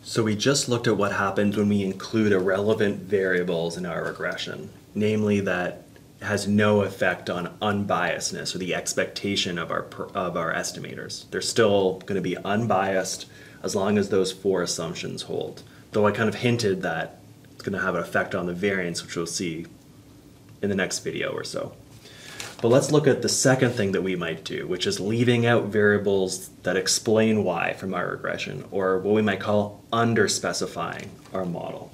So we just looked at what happens when we include irrelevant variables in our regression, namely that it has no effect on unbiasedness or the expectation of our estimators. They're still going to be unbiased as long as those four assumptions hold. Though I kind of hinted that it's going to have an effect on the variance, which we'll see in the next video or so. But let's look at the second thing that we might do, which is leaving out variables that explain why from our regression, or what we might call underspecifying our model.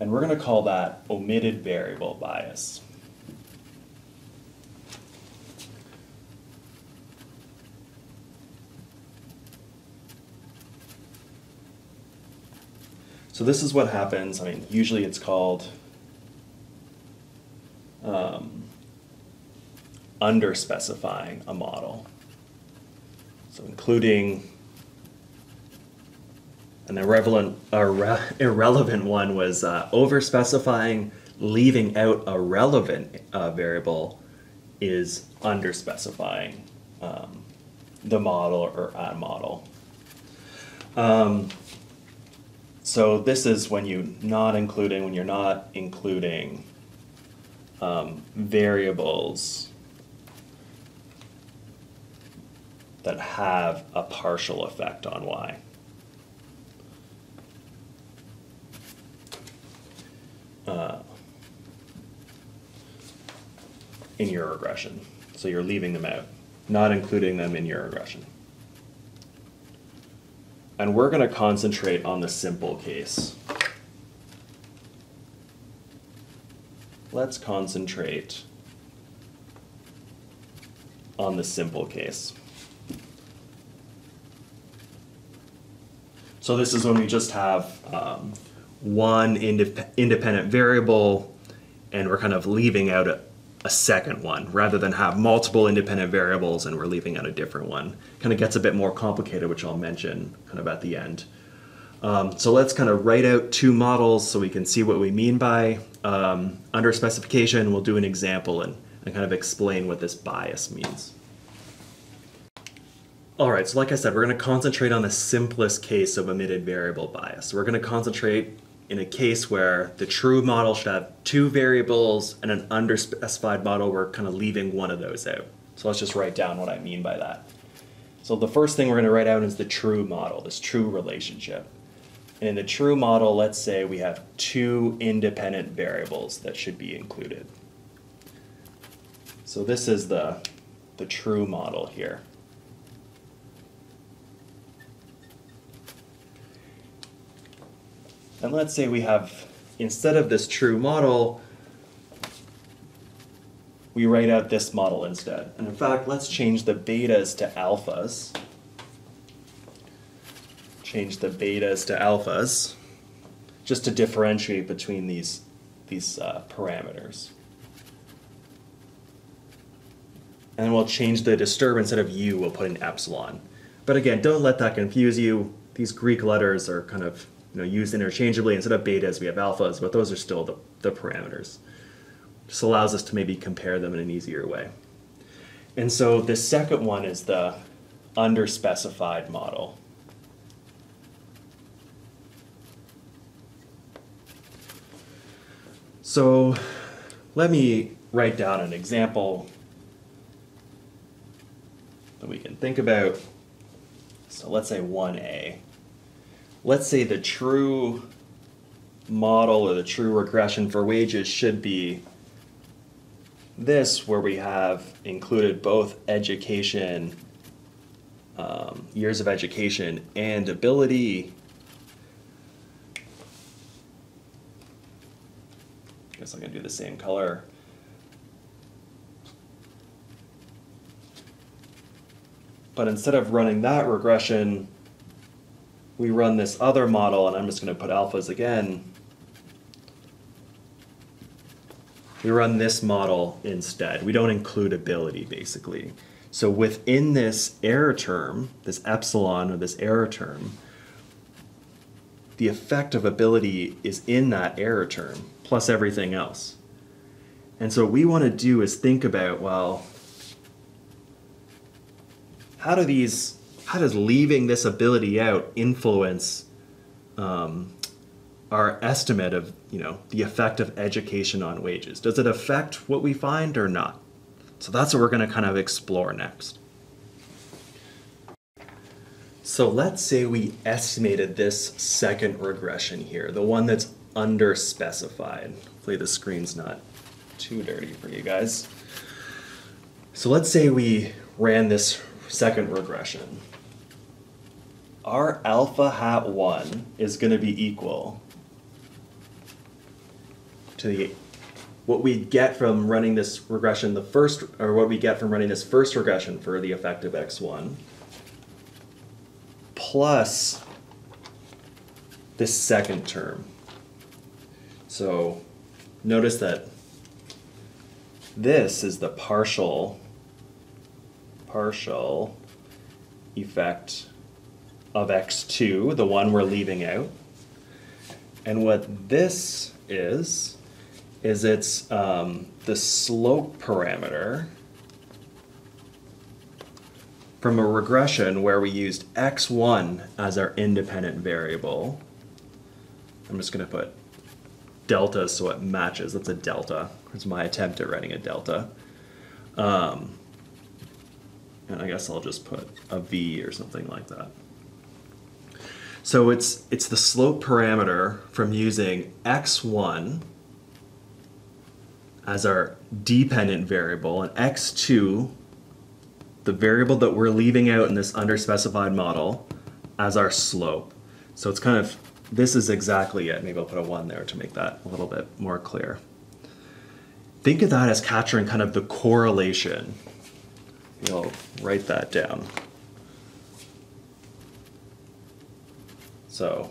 And we're going to call that omitted variable bias. So this is what happens. I mean, usually it's called underspecifying a model. So including an irrelevant one was overspecifying. Leaving out a relevant variable is underspecifying the model or a model. So this is when you're not including variables that have a partial effect on y. In your regression. So you're leaving them out, not including them in your regression. And we're going to concentrate on the simple case. Let's concentrate on the simple case. So this is when we just have one independent variable and we're kind of leaving out a second one rather than have multiple independent variables and we're leaving out a different one. Kind of gets a bit more complicated, which I'll mention kind of at the end. So let's kind of write out two models so we can see what we mean by underspecification. We'll do an example and kind of explain what this bias means. All right, so like I said, we're going to concentrate on the simplest case of omitted variable bias. We're going to concentrate in a case where the true model should have two variables and an underspecified model, we're kind of leaving one of those out. So let's just write down what I mean by that. So the first thing we're going to write out is the true model, this true relationship. And in the true model, let's say we have two independent variables that should be included. So this is the true model here. And let's say we have, instead of this true model, we write out this model instead. And in fact, let's change the betas to alphas. Change the betas to alphas, just to differentiate between these parameters. And we'll change the disturb, instead of u, we'll put an epsilon. But again, don't let that confuse you. These Greek letters are kind of used interchangeably. Instead of betas, we have alphas, but those are still the parameters. Just allows us to maybe compare them in an easier way. And so the second one is the underspecified model. So let me write down an example that we can think about. So let's say 1a. Let's say the true model or the true regression for wages should be this, where we have included both education, years of education, and ability. I guess I'm going to do the same color. But instead of running that regression, we run this other model, and I'm just going to put alphas again. We run this model instead. We don't include ability, basically. So within this error term, this epsilon or this error term, the effect of ability is in that error term, plus everything else. And so what we want to do is think about, well, how does leaving this ability out influence our estimate of, the effect of education on wages. Does it affect what we find or not? So that's what we're going to kind of explore next. So let's say we estimated this second regression here, the one that's underspecified. Hopefully the screen's not too dirty for you guys. So let's say we ran this second regression. Our alpha hat 1 is going to be equal to what we get from running this regression, what we get from running this first regression for the effect of x1, plus this second term. So notice that this is the partial effect of x2, the one we're leaving out. And what this is it's the slope parameter from a regression where we used x1 as our independent variable. I'm just going to put delta so it matches. That's a delta. It's my attempt at writing a delta. And I guess I'll just put a v or something like that. So it's the slope parameter from using x1 as our dependent variable and x2, the variable that we're leaving out in this underspecified model, as our slope. So it's kind of, this is exactly it. Maybe I'll put a 1 there to make that a little bit more clear. Think of that as capturing kind of the correlation. I'll write that down. So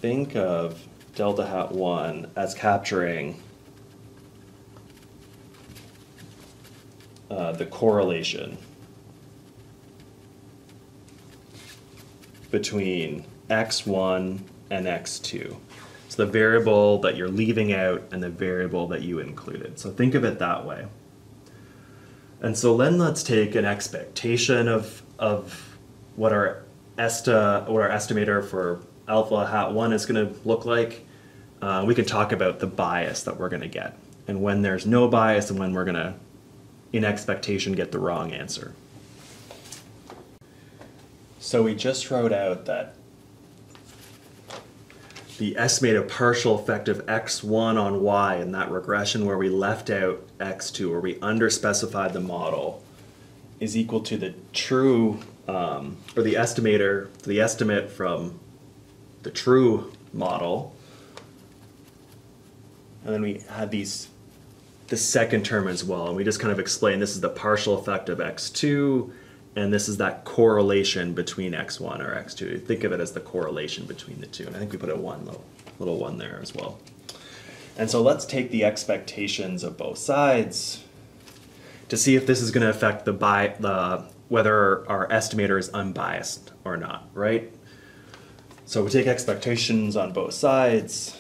think of delta hat 1 as capturing the correlation between x1 and x2. So the variable that you're leaving out and the variable that you included. So think of it that way. And so then let's take an expectation of what our estimator for alpha hat 1 is going to look like. We can talk about the bias that we're going to get and when there's no bias and when we're going to, in expectation, get the wrong answer. So we just wrote out that the estimated partial effect of x1 on y in that regression where we left out x2, where we underspecified the model, is equal to the true, or the estimate from the true model. And then we had the second term as well, and we just kind of explained this is the partial effect of x2, and this is that correlation between x1 or x2. Think of it as the correlation between the two, and I think we put a little 1 there as well. And so let's take the expectations of both sides to see if this is going to affect whether our estimator is unbiased or not, right? So we take expectations on both sides.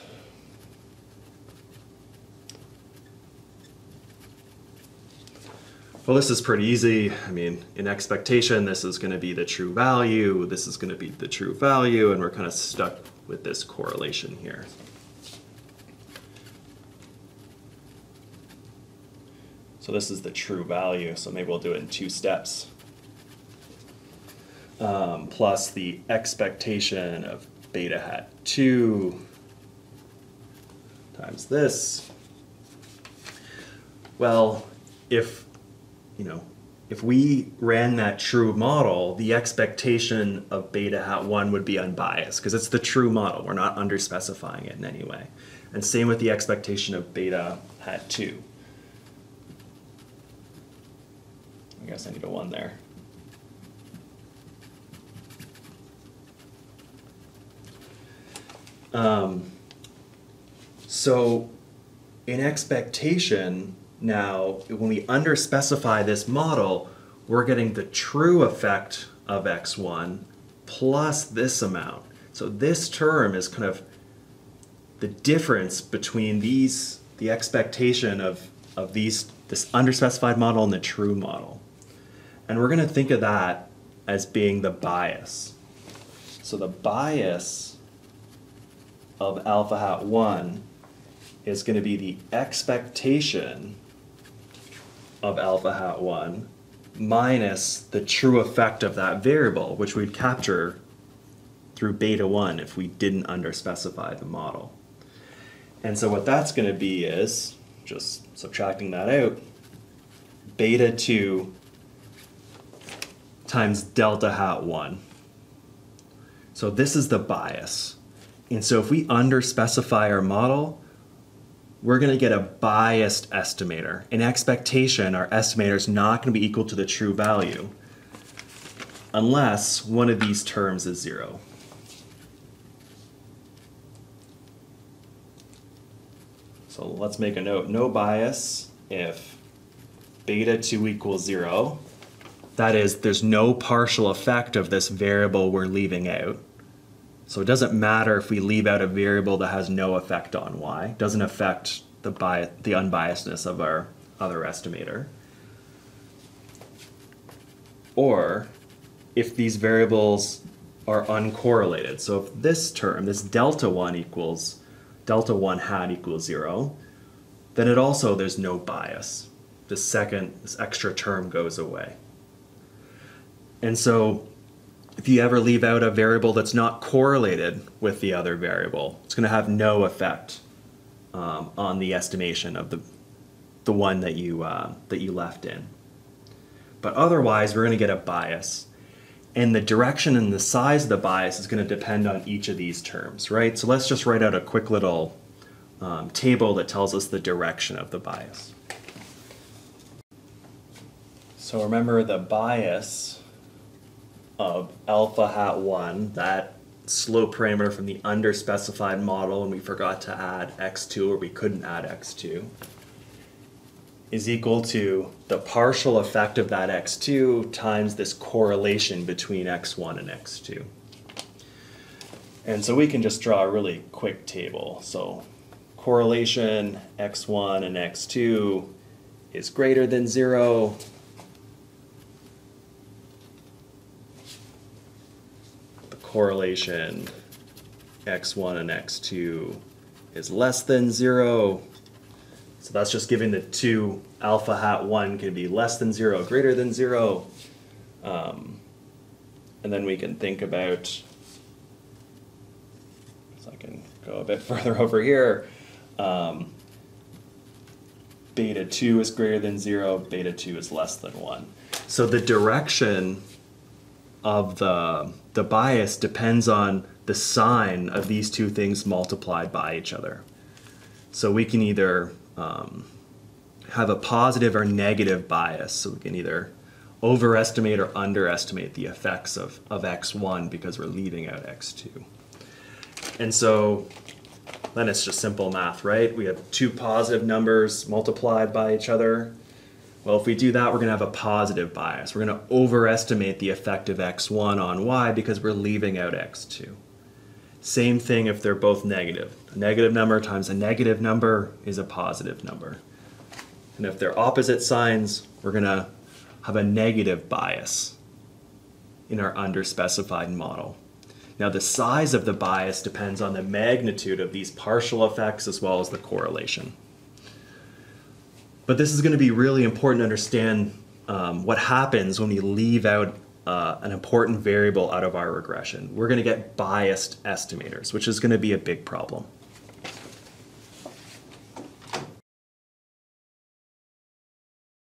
Well, this is pretty easy. I mean, in expectation, this is going to be the true value, this is going to be the true value, and we're kind of stuck with this correlation here. So this is the true value, so maybe we'll do it in 2 steps. Plus the expectation of beta hat 2 times this. Well, if we ran that true model, the expectation of beta hat 1 would be unbiased because it's the true model. We're not underspecifying it in any way. And same with the expectation of beta hat 2. I guess I need a 1 there. So in expectation, now, when we underspecify this model, we're getting the true effect of x1 plus this amount. So this term is kind of the difference between the expectation of this underspecified model and the true model. And we're going to think of that as being the bias. So the bias of alpha hat 1 is going to be the expectation of alpha hat 1 minus the true effect of that variable, which we'd capture through beta 1 if we didn't underspecify the model. And so what that's going to be is, just subtracting that out, beta 2 times delta hat 1. So this is the bias. And so if we underspecify our model, we're going to get a biased estimator. In expectation, our estimator is not going to be equal to the true value unless one of these terms is 0. So let's make a note. No bias if beta 2 equals 0. That is, there's no partial effect of this variable we're leaving out. So it doesn't matter if we leave out a variable that has no effect on y. It doesn't affect the unbiasedness of our other estimator. Or if these variables are uncorrelated. So if this term, this delta 1 hat equals 0, then there's no bias. This extra term goes away. And so if you ever leave out a variable that's not correlated with the other variable, it's going to have no effect on the estimation of the one that you left in. But otherwise, we're going to get a bias. And the direction and the size of the bias is going to depend on each of these terms, right? So let's just write out a quick little table that tells us the direction of the bias. So remember the bias of alpha hat 1, that slope parameter from the underspecified model, and we forgot to add x2 or we couldn't add x2, is equal to the partial effect of that x2 times this correlation between x1 and x2. And so we can just draw a really quick table. So correlation x1 and x2 is greater than 0. Correlation x1 and x2 is less than 0. So that's just giving the two alpha hat 1 can be less than 0, greater than 0. And then we can think about, so I can go a bit further over here, beta 2 is greater than 0, beta 2 is less than 1. So the direction of the bias depends on the sign of these two things multiplied by each other. So we can either have a positive or negative bias. So we can either overestimate or underestimate the effects of x1 because we're leaving out x2. And so then it's just simple math, right? We have two positive numbers multiplied by each other. Well, if we do that, we're going to have a positive bias. We're going to overestimate the effect of x1 on y because we're leaving out x2. Same thing if they're both negative. A negative number times a negative number is a positive number. And if they're opposite signs, we're going to have a negative bias in our underspecified model. Now, the size of the bias depends on the magnitude of these partial effects as well as the correlation. But this is going to be really important to understand what happens when we leave out an important variable out of our regression. We're going to get biased estimators, which is going to be a big problem.